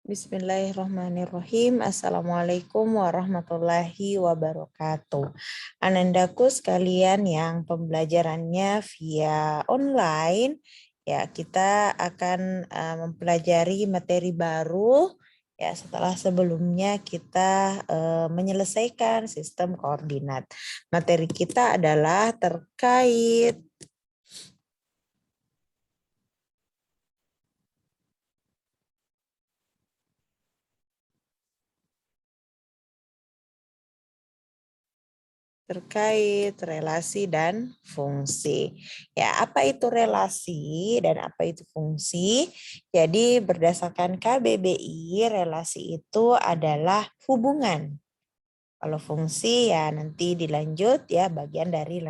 Bismillahirrahmanirrahim. Assalamualaikum warahmatullahi wabarakatuh. Anandaku sekalian yang pembelajarannya via online, ya kita akan mempelajari materi baru. Ya, setelah sebelumnya kita menyelesaikan sistem koordinat. Materi kita adalah terkait relasi dan fungsi. Ya, apa itu relasi dan apa itu fungsi? Jadi berdasarkan KBBI, relasi itu adalah hubungan. Kalau fungsi ya nanti dilanjut ya bagian dari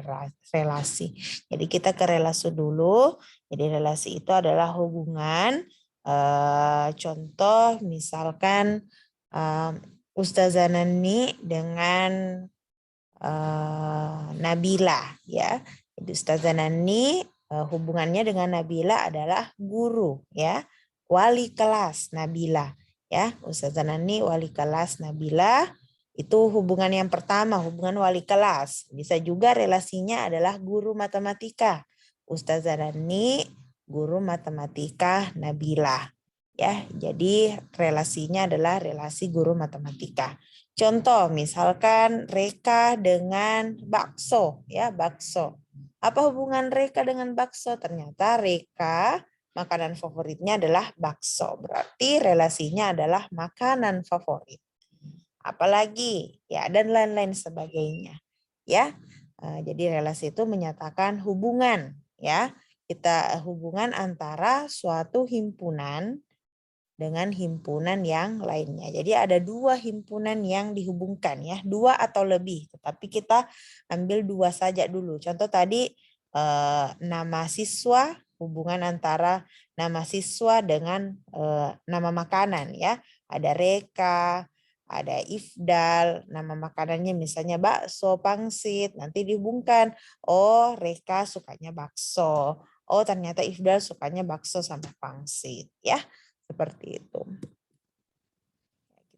relasi. Jadi kita ke relasi dulu. Jadi relasi itu adalah hubungan. Contoh misalkan Ustazah Nani dengan Nabila ya. Jadi Ustazah Nani hubungannya dengan Nabila adalah guru ya, wali kelas Nabila ya. Ustazah Nani wali kelas Nabila itu hubungan yang pertama, hubungan wali kelas. Bisa juga relasinya adalah guru matematika. Ustazah Nani guru matematika Nabila ya. Jadi relasinya adalah relasi guru matematika. Contoh, misalkan Reka dengan bakso, ya bakso. Apa hubungan Reka dengan bakso? Ternyata Reka makanan favoritnya adalah bakso. Berarti relasinya adalah makanan favorit. Apalagi, ya dan lain-lain sebagainya. Ya, jadi relasi itu menyatakan hubungan, ya. Kita hubungan antara suatu himpunan dengan himpunan yang lainnya. Jadi ada dua himpunan yang dihubungkan ya, dua atau lebih. Tetapi kita ambil dua saja dulu. Contoh tadi nama siswa, hubungan antara nama siswa dengan nama makanan ya. Ada Reka, ada Ifdal, nama makanannya misalnya bakso, pangsit, nanti dihubungkan. Oh, Reka sukanya bakso. Oh, ternyata Ifdal sukanya bakso sama pangsit ya. Seperti itu.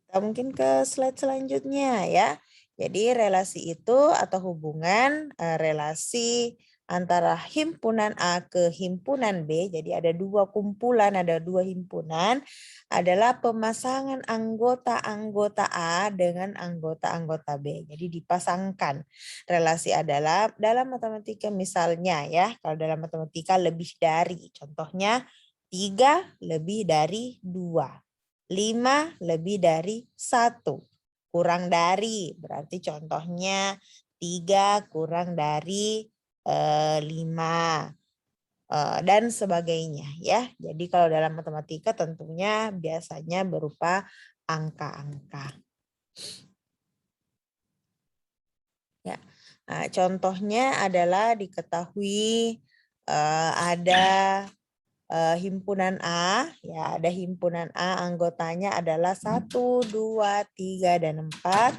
Kita mungkin ke slide selanjutnya ya. Jadi relasi itu atau hubungan relasi antara himpunan A ke himpunan B. Jadi ada dua kumpulan, ada dua himpunan. Adalah pemasangan anggota-anggota A dengan anggota-anggota B. Jadi dipasangkan. Relasi adalah dalam matematika misalnya ya. Kalau dalam matematika lebih dari. Contohnya 3 lebih dari 2. 5 lebih dari 1. Kurang dari, berarti contohnya 3 kurang dari 5. Dan sebagainya ya. Jadi kalau dalam matematika tentunya biasanya berupa angka-angka. Ya. Nah, contohnya adalah diketahui ada himpunan A, ya ada himpunan A anggotanya adalah 1, 2, 3, dan 4.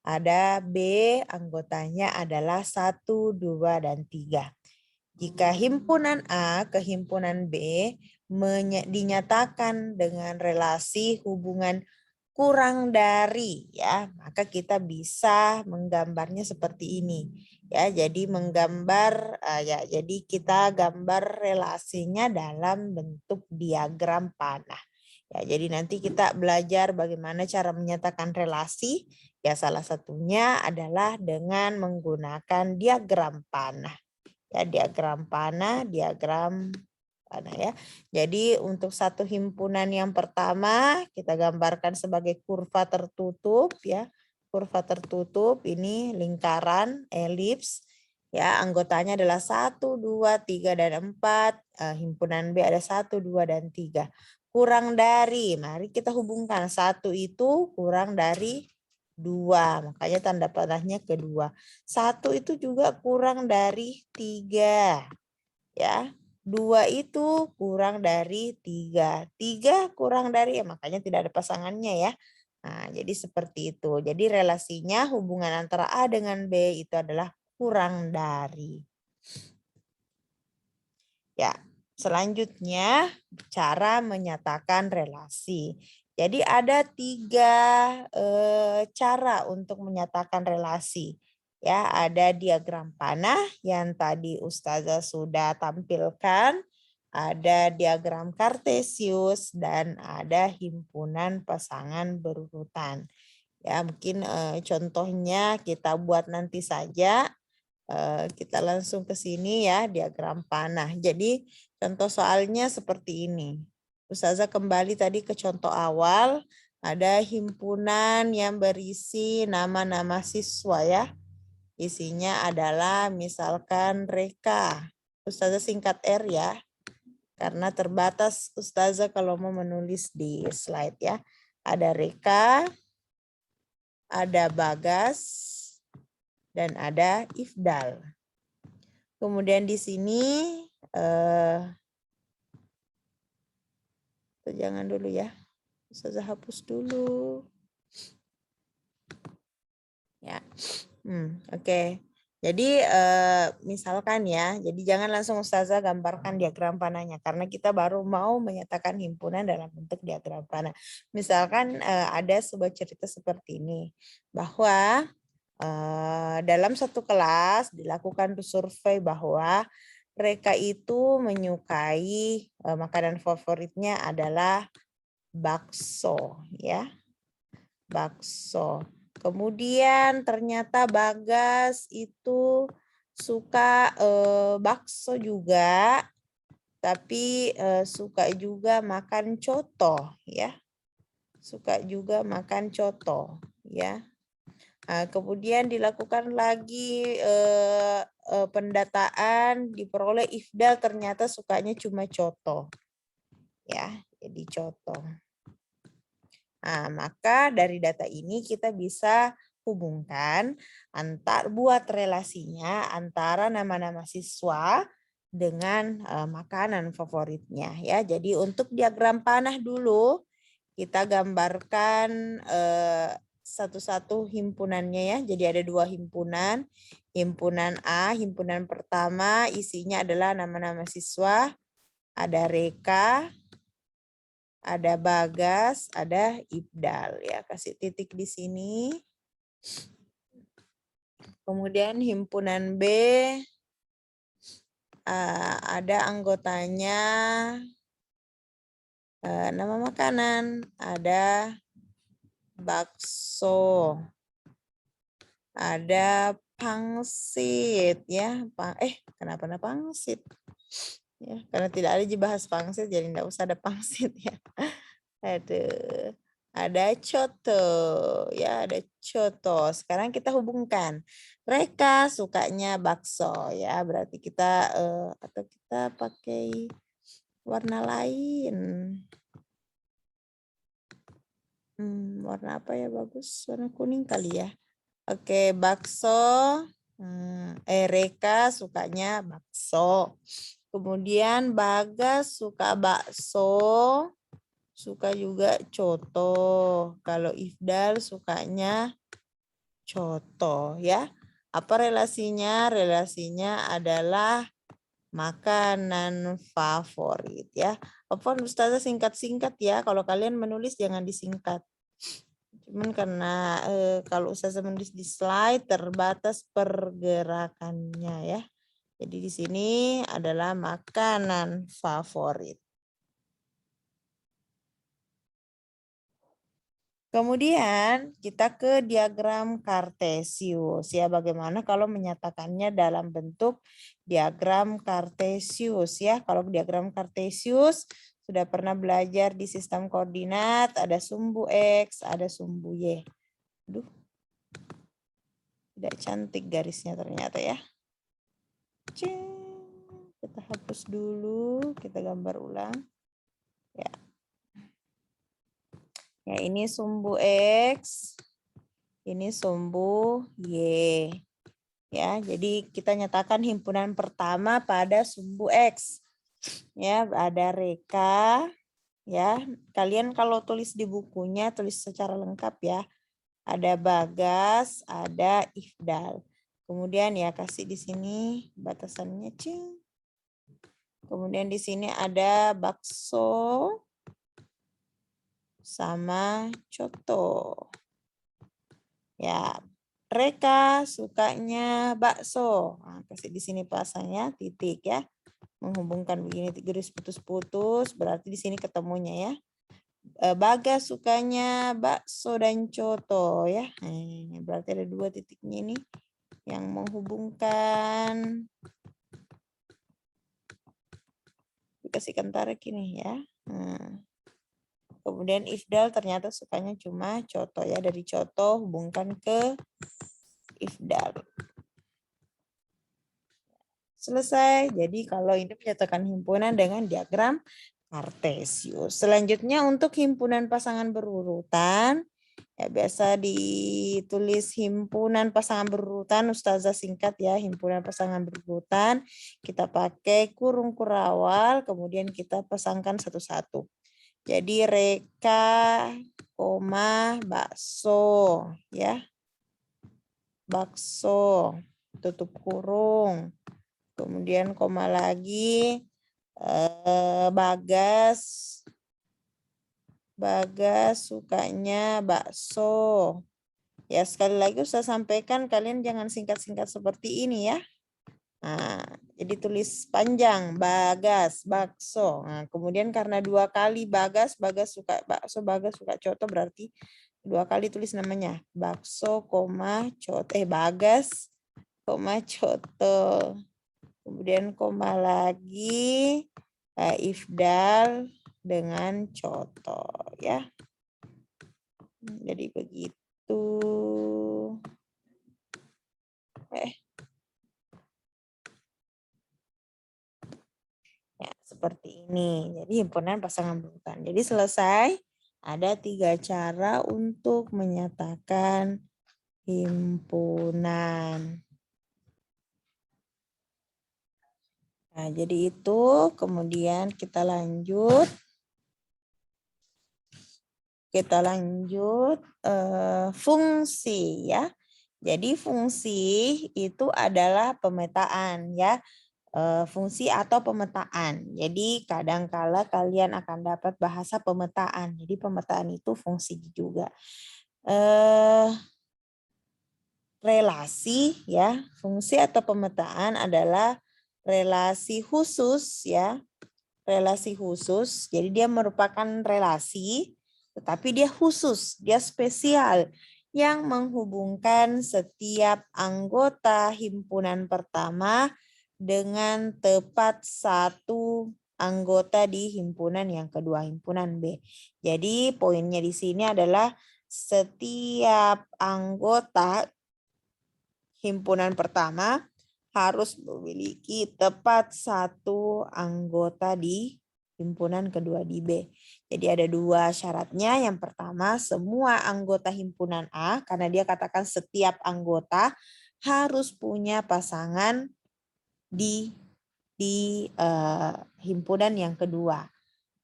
Ada B anggotanya adalah 1, 2, dan 3. Jika himpunan A ke himpunan B dinyatakan dengan relasi hubungan kurang dari ya, maka kita bisa menggambarnya seperti ini. Ya, jadi menggambar ya, jadi kita gambar relasinya dalam bentuk diagram panah. Ya, jadi nanti kita belajar bagaimana cara menyatakan relasi. Ya, salah satunya adalah dengan menggunakan diagram panah. Ya, diagram panah ya. Jadi untuk satu himpunan yang pertama kita gambarkan sebagai kurva tertutup ya. Kurva tertutup ini lingkaran elips ya, anggotanya adalah 1, 2, 3, dan 4. Himpunan B ada 1, 2, dan 3. Kurang dari, mari kita hubungkan 1 itu kurang dari 2, makanya tanda panahnya kedua. 1 itu juga kurang dari 3 ya. 2 itu kurang dari 3. 3 kurang dari, ya makanya tidak ada pasangannya ya. Nah, jadi seperti itu. Jadi relasinya hubungan antara A dengan B itu adalah kurang dari. Ya, selanjutnya cara menyatakan relasi. Jadi ada 3 cara untuk menyatakan relasi. Ya, ada diagram panah yang tadi Ustazah sudah tampilkan, ada diagram kartesius, dan ada himpunan pasangan berurutan. Ya, mungkin contohnya kita buat nanti saja. Kita langsung ke sini ya, diagram panah. Jadi contoh soalnya seperti ini. Ustazah kembali tadi ke contoh awal, ada himpunan yang berisi nama-nama siswa ya. Isinya adalah misalkan Reka. Ustazah singkat R ya, karena terbatas Ustazah kalau mau menulis di slide ya. Ada Reka, ada Bagas, dan ada Ifdal. Kemudian di sini jangan dulu ya. Ustazah hapus dulu. Ya. Oke. Jadi misalkan ya, jadi jangan langsung Ustazah gambarkan diagram panahnya karena kita baru mau menyatakan himpunan dalam bentuk diagram panah. Misalkan ada sebuah cerita seperti ini, bahwa dalam satu kelas dilakukan survei bahwa mereka itu menyukai makanan favoritnya adalah bakso ya. Bakso. Kemudian ternyata Bagas itu suka bakso juga, tapi suka juga makan coto ya. Suka juga makan coto ya. Kemudian dilakukan lagi pendataan, diperoleh Ifdal ternyata sukanya cuma coto. Ya, jadi coto. Nah, maka dari data ini kita bisa hubungkan buat relasinya antara nama-nama siswa dengan makanan favoritnya ya. Jadi untuk diagram panah dulu kita gambarkan satu-satu himpunannya ya. Jadi ada 2 himpunan. Himpunan A, himpunan pertama isinya adalah nama-nama siswa. Ada Reka, ada Bagas, ada Ifdal ya. Kasih titik di sini. Kemudian himpunan B ada anggotanya nama makanan, ada bakso, ada pangsit ya. Kenapa ada pangsit? Ya, karena tidak ada dibahas pangsit jadi enggak usah ada pangsit ya. Aduh. Ada coto ya, ada coto. Sekarang kita hubungkan. Mereka sukanya bakso ya, berarti kita atau kita pakai warna lain. Warna apa ya bagus? Warna kuning kali ya. Oke, bakso. Reka sukanya bakso. Kemudian Bagas suka bakso, suka juga coto. Kalau Ifdal sukanya coto ya. Apa relasinya? Relasinya adalah makanan favorit ya. Apapun Ustazah singkat-singkat ya. Kalau kalian menulis jangan disingkat. Cuman karena kalau Ustazah menulis di slide terbatas pergerakannya ya. Jadi di sini adalah makanan favorit. Kemudian kita ke diagram kartesius ya. Bagaimana kalau menyatakannya dalam bentuk diagram kartesius ya. Kalau diagram kartesius sudah pernah belajar di sistem koordinat, ada sumbu X, ada sumbu Y. Aduh. Tidak cantik garisnya ternyata ya. Kita hapus dulu, kita gambar ulang. Ya. Ya, ini sumbu X, ini sumbu Y. Ya, jadi kita nyatakan himpunan pertama pada sumbu X. Ya, ada Reka. Ya, kalian kalau tulis di bukunya tulis secara lengkap ya. Ada Bagas, ada Ifdal. Kemudian ya kasih di sini batasannya, cing. Kemudian di sini ada bakso sama coto. Ya, Reka sukanya bakso. Nah, kasih di sini pasangnya titik ya. Menghubungkan begini garis putus-putus, berarti di sini ketemunya ya. Bagas sukanya bakso dan coto ya. Berarti ada dua titiknya ini yang menghubungkan. Kasihkan tarik ini ya. Kemudian Ifdal ternyata sukanya cuma coto ya. Dari coto hubungkan ke Ifdal. Selesai. Jadi kalau ini menyatakan himpunan dengan diagram Kartesius. Selanjutnya untuk himpunan pasangan berurutan. Ya, biasa ditulis himpunan pasangan berurutan, Ustazah singkat ya, himpunan pasangan berurutan. Kita pakai kurung kurawal, kemudian kita pasangkan satu-satu. Jadi Reka, bakso ya. Bakso, tutup kurung. Kemudian koma lagi, Bagas sukanya bakso. Ya, sekali lagi saya sampaikan kalian jangan singkat-singkat seperti ini ya. Nah, jadi tulis panjang Bagas bakso. Nah, kemudian karena dua kali Bagas suka bakso, Bagas suka coto, berarti dua kali tulis namanya bakso, coto. Bagas, coto. Kemudian koma lagi Ifdal dengan coto ya. Jadi begitu. Ya, seperti ini. Jadi himpunan pasangan berurutan. Jadi selesai. Ada 3 cara untuk menyatakan himpunan. Nah, jadi itu. Kemudian kita lanjut. Fungsi ya. Jadi fungsi itu adalah pemetaan ya. Fungsi atau pemetaan. Jadi kadangkala kalian akan dapat bahasa pemetaan. Jadi pemetaan itu fungsi juga. Relasi ya. Fungsi atau pemetaan adalah relasi khusus ya. Relasi khusus. Jadi dia merupakan relasi tetapi dia khusus, dia spesial yang menghubungkan setiap anggota himpunan pertama dengan tepat satu anggota di himpunan yang kedua, himpunan B. Jadi poinnya di sini adalah setiap anggota himpunan pertama harus memiliki tepat satu anggota di himpunan kedua di B. Jadi ada 2 syaratnya. Yang pertama, semua anggota himpunan A, karena dia katakan setiap anggota harus punya pasangan di himpunan yang kedua.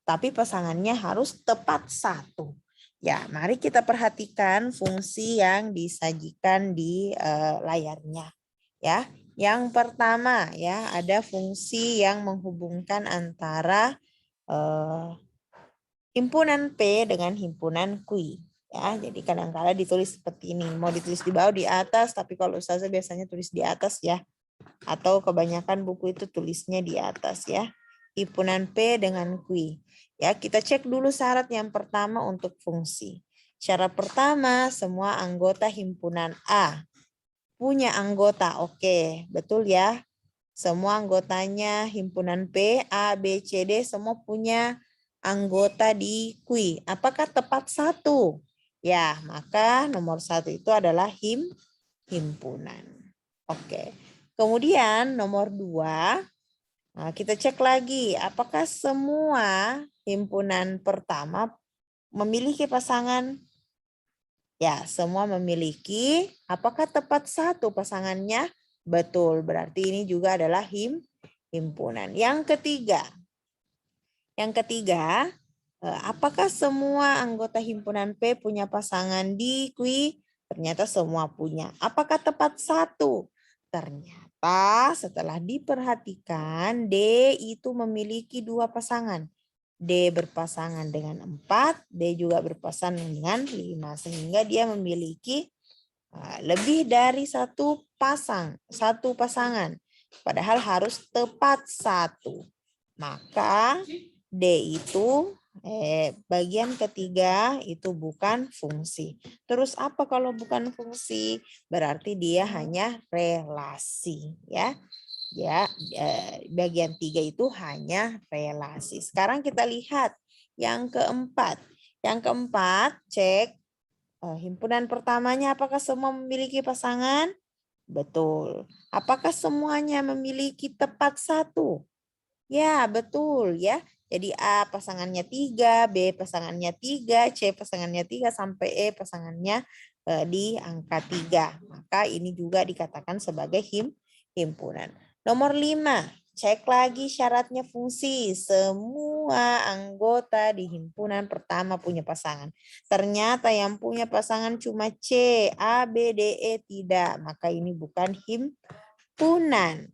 Tapi pasangannya harus tepat satu. Ya, mari kita perhatikan fungsi yang disajikan di layarnya. Ya, yang pertama ya ada fungsi yang menghubungkan antara himpunan P dengan himpunan Q. Ya, jadi kadang-kala ditulis seperti ini. Mau ditulis di bawah, di atas, tapi kalau Ustazah biasanya tulis di atas ya. Atau kebanyakan buku itu tulisnya di atas ya. Himpunan P dengan Q. Ya, kita cek dulu syarat yang pertama untuk fungsi. Syarat pertama, semua anggota himpunan A punya anggota. Oke, betul ya. Semua anggotanya himpunan P, A, B, C, D semua punya anggota di Q. Apakah tepat satu? Ya, maka nomor 1 itu adalah himpunan. Oke. Kemudian nomor 2, nah kita cek lagi. Apakah semua himpunan pertama memiliki pasangan? Ya, semua memiliki. Apakah tepat satu pasangannya? Betul, berarti ini juga adalah himpunan. Yang ketiga, apakah semua anggota himpunan P punya pasangan di Q? Ternyata semua punya. Apakah tepat satu? Ternyata setelah diperhatikan D itu memiliki 2 pasangan. D berpasangan dengan 4, D juga berpasangan dengan 5. Sehingga dia memiliki lebih dari satu pasangan. Padahal harus tepat 1. Maka D itu bagian ketiga itu bukan fungsi. Terus apa kalau bukan fungsi? Berarti dia hanya relasi, ya. Ya, bagian 3 itu hanya relasi. Sekarang kita lihat yang keempat. Yang keempat, cek himpunan pertamanya apakah semua memiliki pasangan? Betul. Apakah semuanya memiliki tepat 1? Ya, betul ya. Jadi A pasangannya 3, B pasangannya 3, C pasangannya 3, sampai E pasangannya di angka 3. Maka ini juga dikatakan sebagai himpunan. Nomor 5, cek lagi syaratnya fungsi. Semua anggota di himpunan pertama punya pasangan. Ternyata yang punya pasangan cuma C, A, B, D, E tidak. Maka ini bukan himpunan.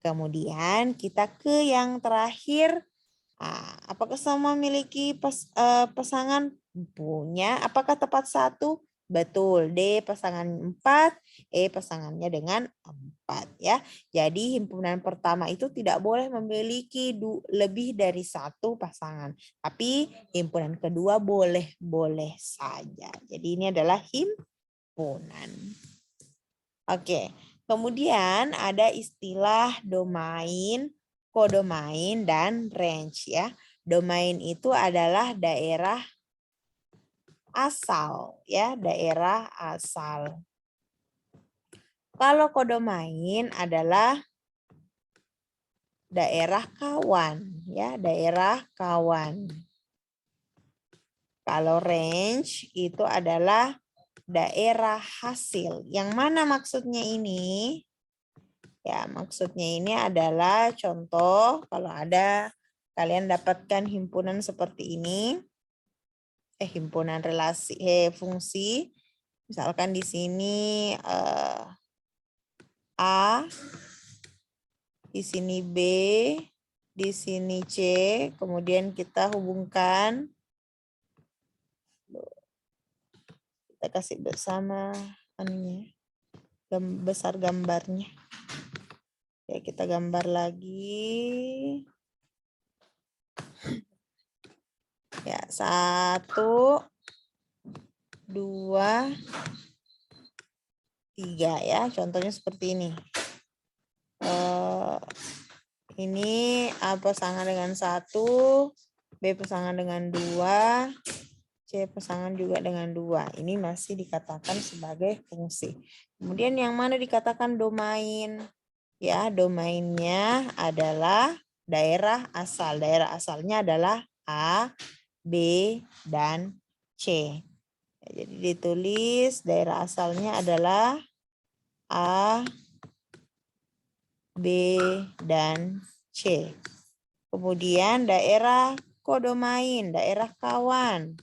Kemudian kita ke yang terakhir. Apakah semua memiliki pasangan? Punya. Apakah tepat 1? Betul. D pasangan 4, E pasangannya dengan 4 ya. Jadi himpunan pertama itu tidak boleh memiliki lebih dari 1 pasangan. Tapi himpunan kedua boleh saja. Jadi ini adalah himpunan. Oke. Kemudian ada istilah domain, kodomain, dan range ya. Domain itu adalah daerah asal ya, daerah asal. Kalau kodomain adalah daerah kawan ya, daerah kawan. Kalau range itu adalah daerah hasil. Yang mana maksudnya ini? Ya, maksudnya ini adalah contoh kalau ada kalian dapatkan himpunan seperti ini. Himpunan relasi fungsi. Misalkan di sini A, di sini B, di sini C, kemudian kita hubungkan. Kita kasih bersama anunya, besar gambarnya. Ya, kita gambar lagi. Ya, 1, 2, 3 ya. Contohnya seperti ini. Ini A pasangan dengan 1, B pasangan dengan 2, C pasangan juga dengan 2. Ini masih dikatakan sebagai fungsi. Kemudian yang mana dikatakan domain? Ya, domainnya adalah daerah asal. Daerah asalnya adalah A, B, dan C. Jadi ditulis daerah asalnya adalah A, B, dan C. Kemudian daerah kodomain, daerah kawan.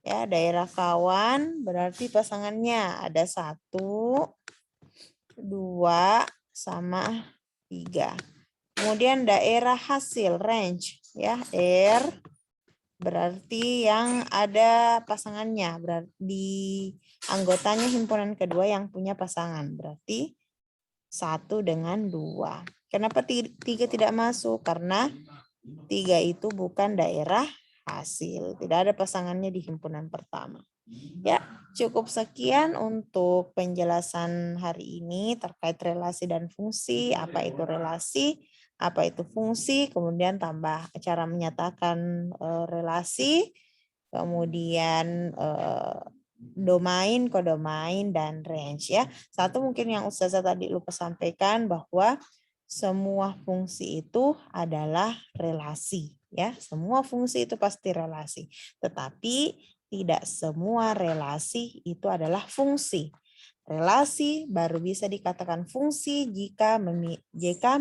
Ya, daerah kawan berarti pasangannya ada 1, 2, sama 3. Kemudian daerah hasil, range. Ya, R berarti yang ada pasangannya. Berarti anggotanya himpunan kedua yang punya pasangan. Berarti 1 dengan 2. Kenapa 3 tidak masuk? Karena 3 itu bukan daerah hasil. Tidak ada pasangannya di himpunan pertama. Ya, cukup sekian untuk penjelasan hari ini terkait relasi dan fungsi. Apa itu relasi? Apa itu fungsi? Kemudian tambah cara menyatakan relasi. Kemudian domain, kodomain, dan range ya. Satu mungkin yang Ustazah tadi lupa sampaikan bahwa semua fungsi itu adalah relasi ya. Semua fungsi itu pasti relasi. Tetapi tidak semua relasi itu adalah fungsi. Relasi baru bisa dikatakan fungsi jika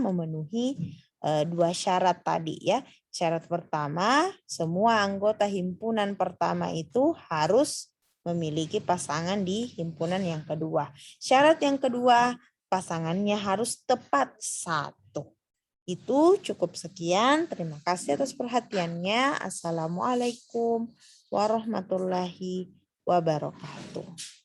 memenuhi 2 syarat tadi ya. Syarat pertama, semua anggota himpunan pertama itu harus memiliki pasangan di himpunan yang kedua. Syarat yang kedua, pasangannya harus tepat 1. Itu cukup sekian. Terima kasih atas perhatiannya. Assalamualaikum warahmatullahi wabarakatuh.